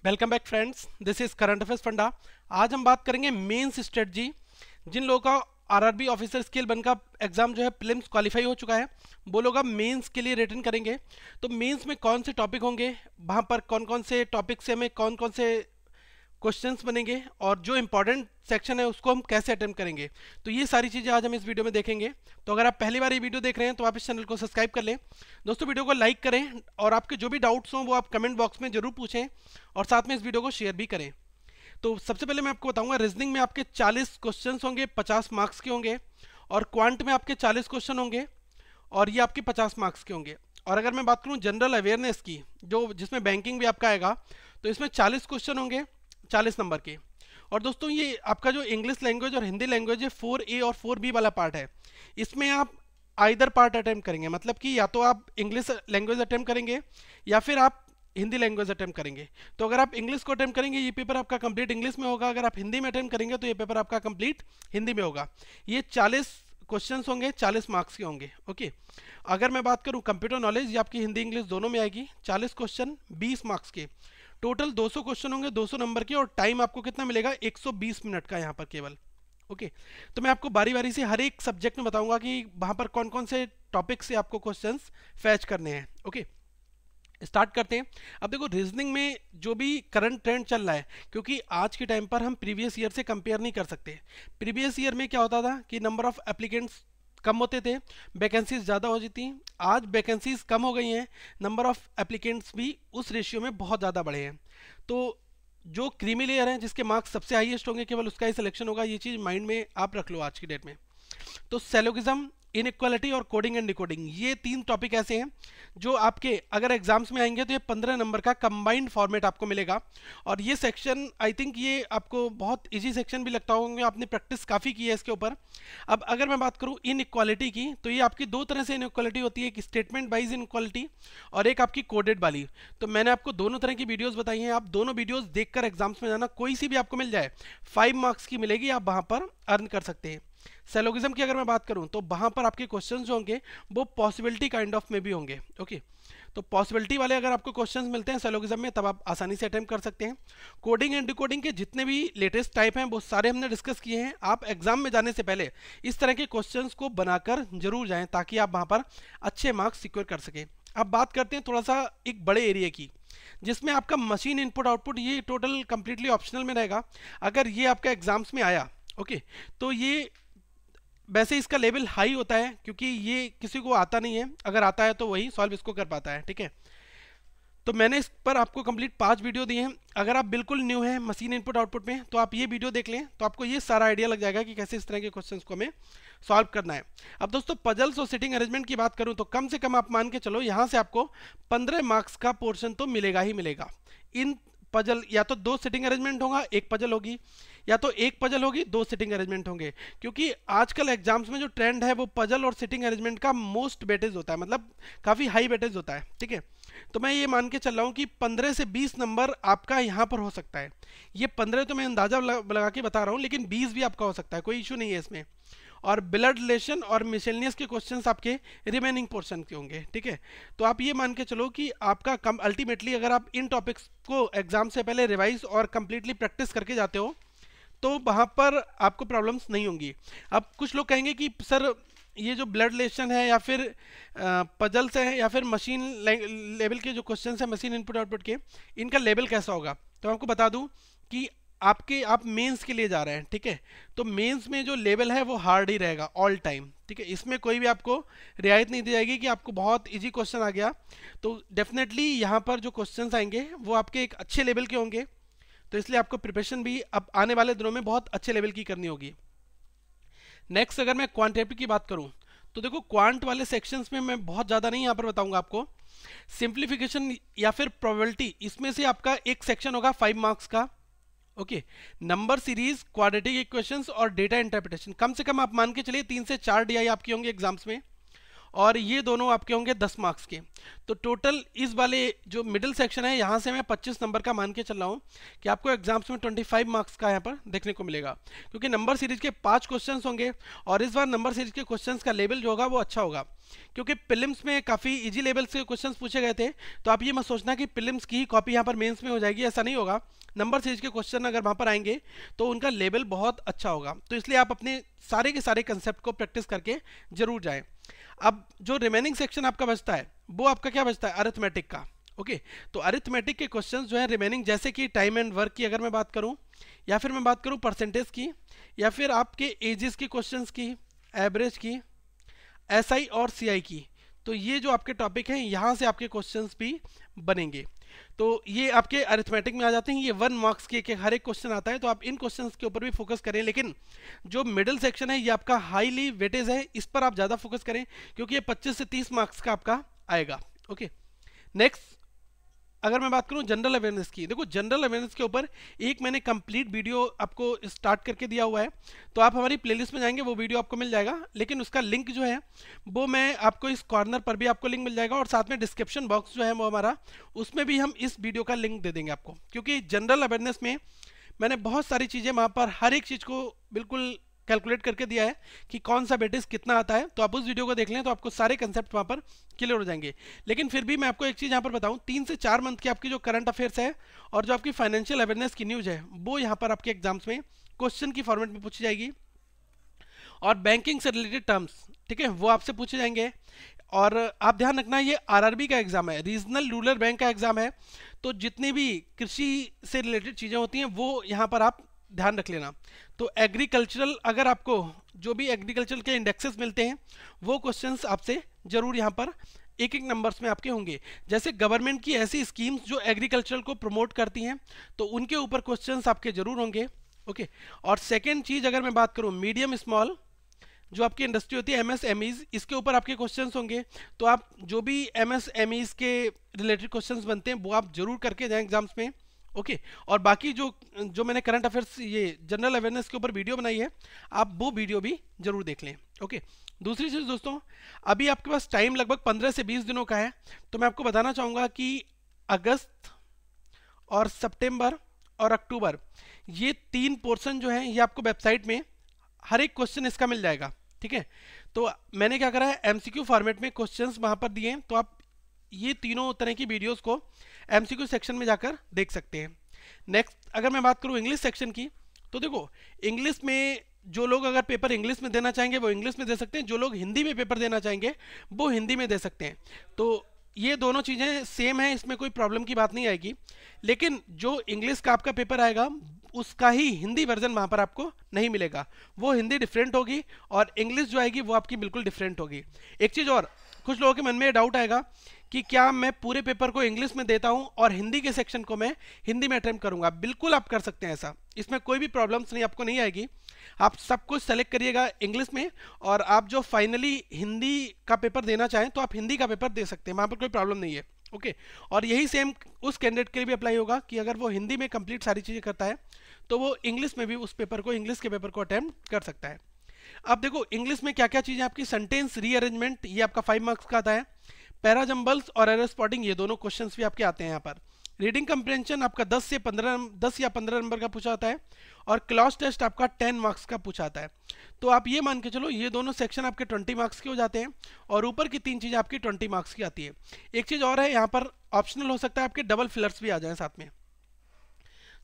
Welcome back friends, this is current affairs funda. आज हम बात करेंगे मेंस स्ट्रेटजी। जिन लोगों का आरआरबी ऑफिसर स्किल 1 का एग्जाम जो है प्रीलिम्स क्वालिफाई हो चुका है, वो लोग अब मेंस के लिए रिटर्न करेंगे। तो मेंस में कौन से टॉपिक होंगे, वहाँ पर कौन कौन से टॉपिक से हमें कौन कौन से क्वेश्चंस बनेंगे और जो इंपॉर्टेंट सेक्शन है उसको हम कैसे अटेम्प्ट करेंगे, तो ये सारी चीज़ें आज हम इस वीडियो में देखेंगे। तो अगर आप पहली बार ये वीडियो देख रहे हैं तो आप इस चैनल को सब्सक्राइब कर लें। दोस्तों, वीडियो को लाइक करें और आपके जो भी डाउट्स हों वो आप कमेंट बॉक्स में जरूर पूछें और साथ में इस वीडियो को शेयर भी करें। तो सबसे पहले मैं आपको बताऊंगा, रीजनिंग में आपके 40 क्वेश्चन होंगे, 50 मार्क्स के होंगे। और क्वांट में आपके 40 क्वेश्चन होंगे और ये आपके 50 मार्क्स के होंगे। और अगर मैं बात करूं जनरल अवेयरनेस की, जो जिसमें बैंकिंग भी आपका आएगा, तो इसमें 40 क्वेश्चन होंगे, 40 नंबर के। और दोस्तों, ये आपका जो इंग्लिश लैंग्वेज और हिंदी लैंग्वेज है 4A और 4B वाला पार्ट है, इसमें आप आइदर पार्ट अटेम्प्ट करेंगे। मतलब कि या तो आप इंग्लिश लैंग्वेज अटेम्प्ट करेंगे या फिर आप हिंदी लैंग्वेज अटेम्प्ट करेंगे। तो अगर आप इंग्लिश को अटेम्प्ट करेंगे ये पेपर आपका कंप्लीट इंग्लिश में होगा, अगर आप हिंदी में अटेम्प्ट करेंगे तो ये पेपर आपका कंप्लीट हिंदी में होगा। ये 40 क्वेश्चंस होंगे, 40 मार्क्स के होंगे। ओके, अगर मैं बात करूं कंप्यूटर नॉलेज, ये आपकी हिंदी इंग्लिश दोनों में आएगी। 40 क्वेश्चन, 20 मार्क्स के। टोटल 200 क्वेश्चन होंगे, 200 नंबर के। और टाइम आपको कितना मिलेगा? 120 मिनट का यहाँ पर केवल। ओके, तो मैं आपको बारी बारी से हर एक सब्जेक्ट में बताऊंगा कि वहां पर कौन कौन से टॉपिक से आपको क्वेश्चंस फैच करने हैं। ओके, स्टार्ट करते हैं। अब देखो, रीजनिंग में जो भी करंट ट्रेंड चल रहा है, क्योंकि आज के टाइम पर हम प्रीवियस ईयर से कंपेयर नहीं कर सकते। प्रीवियस ईयर में क्या होता था कि नंबर ऑफ एप्लीकेंट्स कम होते थे, वैकेंसीज ज़्यादा हो जाती। आज वैकेंसीज कम हो गई हैं, नंबर ऑफ एप्लीकेंट्स भी उस रेशियो में बहुत ज़्यादा बढ़े हैं। तो जो क्रीमी लेयर है, जिसके मार्क्स सबसे हाईएस्ट होंगे, केवल उसका ही सिलेक्शन होगा। ये चीज़ माइंड में आप रख लो आज की डेट में। तो सेलोगिज्म, इनइक्वालिटी और कोडिंग एंड डिकोडिंग, ये 3 टॉपिक ऐसे हैं जो आपके अगर एग्जाम्स में आएंगे तो ये 15 नंबर का कंबाइंड फॉर्मेट आपको मिलेगा। और ये सेक्शन आई थिंक ये आपको बहुत इजी सेक्शन भी लगता होगा, आपने प्रैक्टिस काफ़ी की है इसके ऊपर। अब अगर मैं बात करूं इनइक्वालिटी की, तो ये आपकी 2 तरह से इनइक्वालिटी होती है, एक स्टेटमेंट वाइज इनइक्वालिटी और एक आपकी कोडेड वाली। तो मैंने आपको दोनों तरह की वीडियोस बताई हैं, आप दोनों वीडियोस देखकर एग्जाम्स में जाना। कोई सी भी आपको मिल जाए 5 मार्क्स की मिलेगी, आप वहां पर अर्न कर सकते हैं। सेलोगिज्म की अगर मैं बात करूं तो वहां पर आपके क्वेश्चंस जो होंगे वो पॉसिबिलिटी काइंड ऑफ में भी होंगे। ओके, तो पॉसिबिलिटी वाले अगर आपको क्वेश्चंस मिलते हैं सेलोगिज्म में, तब आप आसानी से अटेम्प्ट कर सकते हैं। कोडिंग एंड डिकोडिंग के जितने भी लेटेस्ट टाइप हैं वो सारे हमने डिस्कस किए हैं। आप एग्जाम में जाने से पहले इस तरह के क्वेश्चंस को बनाकर जरूर जाएं, ताकि आप वहां पर अच्छे मार्क्स सिक्योर कर सकें। अब बात करते हैं थोड़ा सा एक बड़े एरिया की, जिसमें आपका मशीन इनपुट आउटपुट, ये टोटल कंप्लीटली ऑप्शनल में रहेगा। अगर ये आपका एग्जाम्स में आया, ओके, तो ये वैसे इसका लेवल हाई होता है, क्योंकि ये किसी को आता नहीं है। अगर आता है तो वही सॉल्व इसको कर पाता है। ठीक है, तो मैंने इस पर आपको कंप्लीट 5 वीडियो दिए हैं। अगर आप बिल्कुल न्यू हैं मशीन इनपुट आउटपुट में, तो आप ये वीडियो देख लें, तो आपको ये सारा आइडिया लग जाएगा कि कैसे इस तरह के क्वेश्चंस को हमें सॉल्व करना है। अब दोस्तों, पजल्स और सिटिंग अरेंजमेंट की बात करूं तो कम से कम आप मान के चलो यहाँ से आपको 15 मार्क्स का पोर्शन तो मिलेगा ही मिलेगा। इन पजल या तो 2 सिटिंग अरेंजमेंट होगा, 1 पजल होगी, या तो 1 पजल होगी, 2 सिटिंग अरेंजमेंट होंगे। क्योंकि आजकल एग्जाम्स में जो ट्रेंड है वो पजल और सिटिंग अरेंजमेंट का मोस्ट वेटेज होता है, मतलब काफ़ी हाई वेटेज होता है। ठीक है, तो मैं ये मान के चल रहा हूँ कि 15 से 20 नंबर आपका यहाँ पर हो सकता है। ये 15 तो मैं अंदाजा लगा के बता रहा हूँ, लेकिन 20 भी आपका हो सकता है, कोई इशू नहीं है इसमें। और ब्लड रिलेशन और मिसलेनियस के क्वेश्चंस आपके रिमेनिंग पोर्शन के होंगे। ठीक है, तो आप ये मान के चलो कि आपका कम अल्टीमेटली अगर आप इन टॉपिक्स को एग्जाम से पहले रिवाइज और कंप्लीटली प्रैक्टिस करके जाते हो तो वहाँ पर आपको प्रॉब्लम्स नहीं होंगी। अब कुछ लोग कहेंगे कि सर ये जो ब्लड रिलेशन है या फिर पजल्स है या फिर मशीन लेवल के जो क्वेश्चन है मशीन इनपुट आउटपुट के, इनका लेवल कैसा होगा, तो आपको बता दूं कि आप मेंस के लिए जा रहे हैं। ठीक है, तो मेंस में जो लेवल है वो हार्ड ही रहेगा ऑल टाइम। ठीक है, इसमें कोई भी आपको रियायत नहीं दी जाएगी कि आपको बहुत इजी क्वेश्चन आ गया। तो डेफिनेटली यहाँ पर जो क्वेश्चंस आएंगे वो आपके एक अच्छे लेवल के होंगे। तो इसलिए आपको प्रिपरेशन भी अब आने वाले दिनों में बहुत अच्छे लेवल की करनी होगी। नेक्स्ट, अगर मैं क्वांटिटी की बात करूं तो देखो, क्वांट वाले सेक्शंस में मैं बहुत ज़्यादा नहीं यहाँ पर बताऊंगा आपको। सिंप्लीफिकेशन या फिर प्रोबेबिलिटी, इसमें से आपका एक सेक्शन होगा 5 मार्क्स का। Okay, number series, quadratic equations और डेटा इंटरप्रिटेशन, कम से कम आप मान के चलिए 3 से 4 डीआई आपके होंगे एग्जाम्स में, और ये दोनों आपके होंगे 10 मार्क्स के। तो टोटल इस वाले जो मिडिल सेक्शन है यहाँ से मैं 25 नंबर का मान के चल रहा हूँ कि आपको एग्जाम्स में 25 मार्क्स का यहाँ पर देखने को मिलेगा, क्योंकि नंबर सीरीज के 5 क्वेश्चंस होंगे और इस बार नंबर सीरीज के क्वेश्चंस का लेवल जो होगा वो अच्छा होगा। क्योंकि प्रीलिम्स में काफ़ी इजी लेवल से क्वेश्चंस पूछे गए थे, तो आप ये मत सोचना कि प्रीलिम्स की ही कॉपी यहाँ पर मेंस में हो जाएगी, ऐसा नहीं होगा। नंबर सीरीज के क्वेश्चन अगर वहाँ पर आएंगे तो उनका लेवल बहुत अच्छा होगा, तो इसलिए आप अपने सारे के सारे कंसेप्ट को प्रैक्टिस करके जरूर जाएँ। अब जो रिमेनिंग सेक्शन आपका बचता है वो आपका क्या बचता है, अरिथमेटिक का। ओके, तो अरिथमेटिक के क्वेश्चंस जो है रिमेनिंग, जैसे कि टाइम एंड वर्क की अगर मैं बात करूं, या फिर मैं बात करूं परसेंटेज की, या फिर आपके एजेस की क्वेश्चंस की, एवरेज की, एसआई और सीआई की, तो ये जो आपके टॉपिक हैं यहाँ से आपके क्वेश्चंस भी बनेंगे। तो ये आपके अरिथमेटिक में आ जाते हैं, ये 1 मार्क्स के हर एक क्वेश्चन आता है, तो आप इन क्वेश्चंस के ऊपर भी फोकस करें। लेकिन जो मिडिल सेक्शन है ये आपका हाईली वेटेज है, इस पर आप ज़्यादा फोकस करें क्योंकि ये 25 से 30 मार्क्स का आपका आएगा। ओके, नेक्स्ट अगर मैं बात करूं जनरल अवेयरनेस की, देखो जनरल अवेयरनेस के ऊपर एक मैंने कंप्लीट वीडियो आपको स्टार्ट करके दिया हुआ है, तो आप हमारी प्लेलिस्ट में जाएंगे वो वीडियो आपको मिल जाएगा, लेकिन उसका लिंक जो है वो मैं आपको इस कॉर्नर पर भी आपको लिंक मिल जाएगा, और साथ में डिस्क्रिप्शन बॉक्स जो है वो हमारा, उसमें भी हम इस वीडियो का लिंक दे देंगे आपको, क्योंकि जनरल अवेयरनेस में मैंने बहुत सारी चीज़ें वहाँ पर हर एक चीज़ को बिल्कुल कैलकुलेट करके दिया है कि कौन सा वेटेज कितना आता है, तो आप उस वीडियो को देख लें तो आपको सारे कंसेप्ट वहाँ पर क्लियर हो जाएंगे। लेकिन फिर भी मैं आपको एक चीज़ यहाँ पर बताऊँ, 3 से 4 मंथ की आपकी जो करंट अफेयर्स है और जो आपकी फाइनेंशियल अवेयरनेस की न्यूज़ है वो यहाँ पर आपके एग्जाम्स में क्वेश्चन की फॉर्मेट में पूछी जाएगी, और बैंकिंग से रिलेटेड टर्म्स, ठीक है, वो आपसे पूछे जाएंगे। और आप ध्यान रखना ये आरआरबी का एग्जाम है, रीजनल रूरल बैंक का एग्जाम है, तो जितनी भी कृषि से रिलेटेड चीज़ें होती हैं वो यहाँ पर आप ध्यान रख लेना। तो एग्रीकल्चरल, अगर आपको जो भी एग्रीकल्चर के इंडेक्सेस मिलते हैं वो क्वेश्चंस आपसे जरूर यहाँ पर एक एक नंबर्स में आपके होंगे। जैसे गवर्नमेंट की ऐसी स्कीम्स जो एग्रीकल्चर को प्रमोट करती हैं तो उनके ऊपर क्वेश्चंस आपके जरूर होंगे। ओके, और सेकेंड चीज़ अगर मैं बात करूँ मीडियम स्मॉल जो आपकी इंडस्ट्री होती है एमएसएमईज, इसके ऊपर आपके क्वेश्चंस होंगे, तो आप जो भी एमएसएमईज के रिलेटेड क्वेश्चंस बनते हैं वो आप जरूर करके जाएं एग्जाम्स में। ओके, और बाकी जो मैंने करंट अफेयर्स ये जनरल अवेयरनेस के ऊपर वीडियो बनाई है, आप वो वीडियो भी जरूर देख लें। ओके, दूसरी चीज़ दोस्तों, अभी आपके पास टाइम लगभग 15 से 20 दिनों का है, तो मैं आपको बताना चाहूँगा कि अगस्त और सितंबर और अक्टूबर, ये 3 पोर्शन जो हैं ये आपको वेबसाइट में हर एक क्वेश्चन इसका मिल जाएगा। ठीक है, तो मैंने क्या करा है, एमसीक्यू फॉर्मेट में क्वेश्चंस वहाँ पर दिए हैं, तो आप ये तीनों तरह की वीडियोस को एमसीक्यू सेक्शन में जाकर देख सकते हैं। नेक्स्ट अगर मैं बात करूँ इंग्लिश सेक्शन की, तो देखो इंग्लिश में जो लोग अगर पेपर इंग्लिश में देना चाहेंगे वो इंग्लिश में दे सकते हैं, जो लोग हिंदी में पेपर देना चाहेंगे वो हिंदी में दे सकते हैं। तो ये दोनों चीज़ें सेम है, इसमें कोई प्रॉब्लम की बात नहीं आएगी। लेकिन जो इंग्लिश का आपका पेपर आएगा उसका ही हिंदी वर्जन वहाँ पर आपको नहीं मिलेगा, वो हिंदी डिफरेंट होगी और इंग्लिश जो आएगी वो आपकी बिल्कुल डिफरेंट होगी। एक चीज़ और, कुछ लोगों के मन में डाउट आएगा कि क्या मैं पूरे पेपर को इंग्लिश में देता हूं और हिंदी के सेक्शन को मैं हिंदी में अटेम्प्ट करूंगा। बिल्कुल आप कर सकते हैं ऐसा, इसमें कोई भी प्रॉब्लम्स नहीं, आपको नहीं आएगी। आप सब कुछ सेलेक्ट करिएगा इंग्लिश में, और आप जो फाइनली हिंदी का पेपर देना चाहें तो आप हिंदी का पेपर दे सकते हैं, वहाँ पर कोई प्रॉब्लम नहीं है। ओके, और यही सेम उस कैंडिडेट के लिए भी अप्लाई होगा कि अगर वो हिंदी में कंप्लीट सारी चीज़ें करता है तो वो इंग्लिश में भी उस पेपर को, इंग्लिश के पेपर को अटेम्प्ट कर सकता है। अब देखो इंग्लिश में क्या क्या चीज़ें आपकी, सेंटेंस रीअरेंजमेंट ये आपका 5 मार्क्स का आता है, पैराजम्बल्स और एरर स्पॉटिंग ये दोनों क्वेश्चंस भी आपके आते हैं यहाँ पर। रीडिंग कंप्रेंशन आपका 10 या 15 नंबर का पूछा आता है, और क्लॉज टेस्ट आपका 10 मार्क्स का पूछा आता है। तो आप ये मान के चलो ये दोनों सेक्शन आपके 20 मार्क्स के हो जाते हैं, और ऊपर की 3 चीज़ें आपकी 20 मार्क्स की आती है। एक चीज़ और है, यहाँ पर ऑप्शनल हो सकता है आपके डबल फिलर्स भी आ जाए साथ में।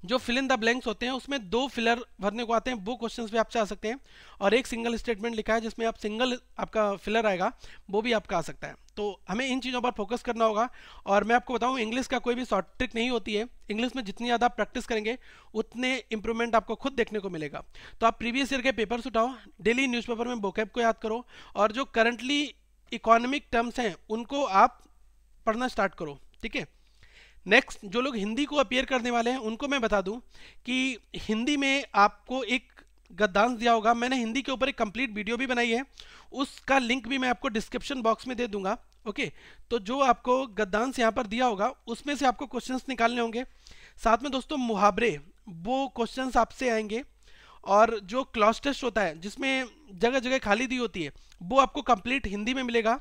जो फिल इन द ब्लैंक्स होते हैं उसमें 2 फिलर भरने को आते हैं, वो क्वेश्चंस भी आपसे आ सकते हैं, और एक सिंगल स्टेटमेंट लिखा है जिसमें आप सिंगल आपका फिलर आएगा वो भी आपका आ सकता है। तो हमें इन चीज़ों पर फोकस करना होगा। और मैं आपको बताऊं इंग्लिश का कोई भी शॉर्ट ट्रिक नहीं होती है, इंग्लिश में जितनी ज़्यादा आप प्रैक्टिस करेंगे उतने इंप्रूवमेंट आपको खुद देखने को मिलेगा। तो आप प्रीवियस ईयर के पेपर्स उठाओ, डेली न्यूज़पेपर में वोकैब को याद करो, और जो करंटली इकोनॉमिक टर्म्स हैं उनको आप पढ़ना स्टार्ट करो। ठीक है, नेक्स्ट जो लोग हिंदी को अपीयर करने वाले हैं उनको मैं बता दूं कि हिंदी में आपको एक गद्यांश दिया होगा, मैंने हिंदी के ऊपर एक कंप्लीट वीडियो भी बनाई है, उसका लिंक भी मैं आपको डिस्क्रिप्शन बॉक्स में दे दूंगा। ओके, तो जो आपको गद्यांश यहाँ पर दिया होगा उसमें से आपको क्वेश्चंस निकालने होंगे, साथ में दोस्तों मुहावरे वो क्वेश्चंस आपसे आएंगे, और जो क्लॉज टेस्ट होता है जिसमें जगह जगह खाली दी होती है वो आपको कंप्लीट हिंदी में मिलेगा।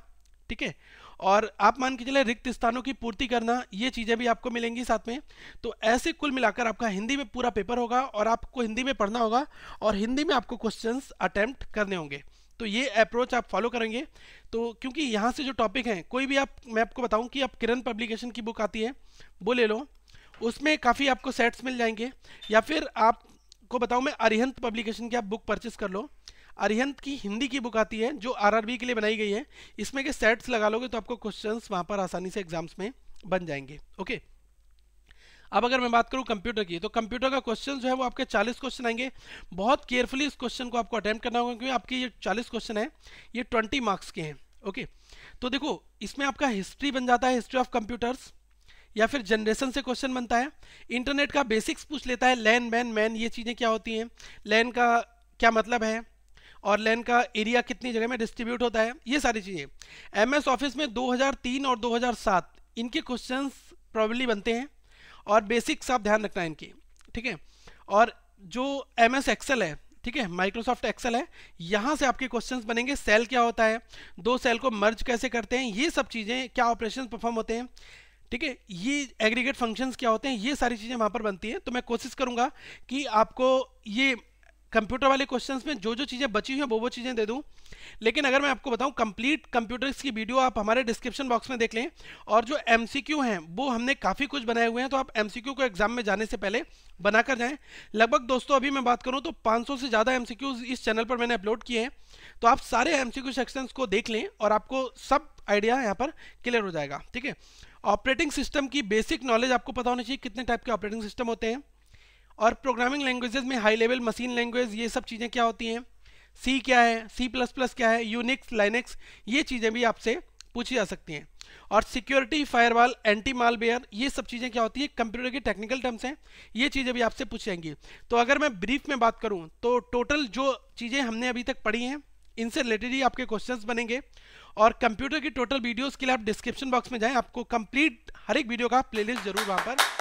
ठीक है, और आप मान के चले रिक्त स्थानों की पूर्ति करना, ये चीज़ें भी आपको मिलेंगी साथ में। तो ऐसे कुल मिलाकर आपका हिंदी में पूरा पेपर होगा, और आपको हिंदी में पढ़ना होगा, और हिंदी में आपको क्वेश्चंस अटेम्प्ट करने होंगे। तो ये अप्रोच आप फॉलो करेंगे तो, क्योंकि यहाँ से जो टॉपिक हैं कोई भी आप, मैं आपको बताऊँ कि आप किरण पब्लिकेशन की बुक आती है वो ले लो, उसमें काफ़ी आपको सेट्स मिल जाएंगे, या फिर आपको बताऊँ मैं अरिहंत पब्लिकेशन की आप बुक परचेस कर लो। अरिहंत की हिंदी की बुक आती है जो आरआरबी के लिए बनाई गई है, इसमें के सेट्स लगा लोगे तो आपको क्वेश्चंस वहाँ पर आसानी से एग्जाम्स में बन जाएंगे। ओके, अब अगर मैं बात करूं कंप्यूटर की, तो कंप्यूटर का क्वेश्चन जो है वो आपके 40 क्वेश्चन आएंगे। बहुत केयरफुली इस क्वेश्चन को आपको अटेम्प्ट करना होगा, क्योंकि आपके ये 40 क्वेश्चन है ये 20 मार्क्स के हैं। ओके, तो देखो इसमें आपका हिस्ट्री बन जाता है, हिस्ट्री ऑफ कंप्यूटर्स, या फिर जनरेशन से क्वेश्चन बनता है। इंटरनेट का बेसिक्स पूछ लेता है, लैन मैन मैन ये चीज़ें क्या होती हैं, लैन का क्या मतलब है, और लैन का एरिया कितनी जगह में डिस्ट्रीब्यूट होता है, ये सारी चीज़ें। एमएस ऑफिस में 2003 और 2007 इनके क्वेश्चंस प्रॉब्ली बनते हैं, और बेसिक्स आप ध्यान रखना है इनकी, ठीक है। और जो एमएस एक्सेल है, ठीक है, माइक्रोसॉफ्ट एक्सेल है, यहाँ से आपके क्वेश्चंस बनेंगे। सेल क्या होता है, दो सेल को मर्ज कैसे करते हैं, ये सब चीज़ें, क्या ऑपरेशन परफॉर्म होते हैं, ठीक है, ये एग्रीगेट फंक्शंस क्या होते हैं, ये सारी चीज़ें वहाँ पर बनती हैं। तो मैं कोशिश करूँगा कि आपको ये कंप्यूटर वाले क्वेश्चंस में जो जो चीज़ें बची हुई हैं वो चीज़ें दे दूं। लेकिन अगर मैं आपको बताऊं, कंप्लीट कंप्यूटर्स की वीडियो आप हमारे डिस्क्रिप्शन बॉक्स में देख लें, और जो एमसीक्यू हैं वो हमने काफ़ी कुछ बनाए हुए हैं, तो आप एमसीक्यू को एग्जाम में जाने से पहले बनाकर जाएं। लगभग दोस्तों अभी मैं बात करूं तो 500 से ज़्यादा एमसीक्यूज इस चैनल पर मैंने अपलोड किए हैं, तो आप सारे एमसीक्यू सेक्शंस को देख लें और आपको सब आइडिया यहाँ पर क्लियर हो जाएगा। ठीक है, ऑपरेटिंग सिस्टम की बेसिक नॉलेज आपको पता होनी चाहिए, कितने टाइप के ऑपरेटिंग सिस्टम होते हैं, और प्रोग्रामिंग लैंग्वेजेस में हाई लेवल मशीन लैंग्वेज, ये सब चीज़ें क्या होती हैं, सी क्या है, C++ क्या है, यूनिक्स लाइनेक्स, ये चीज़ें भी आपसे पूछी जा सकती हैं। और सिक्योरिटी, फायरवॉल, एंटी मालवेयर, ये सब चीज़ें क्या होती है, कंप्यूटर की टेक्निकल टर्म्स हैं, ये चीज़ें भी आपसे पूछी जाएंगी। तो अगर मैं ब्रीफ में बात करूं तो टोटल जो चीज़ें हमने अभी तक पढ़ी हैं इनसे रिलेटेड ही आपके क्वेश्चंस बनेंगे। और कंप्यूटर की टोटल वीडियोस के लिए आप डिस्क्रिप्शन बॉक्स में जाएं, आपको कंप्लीट हर एक वीडियो का प्लेलिस्ट जरूर वहाँ पर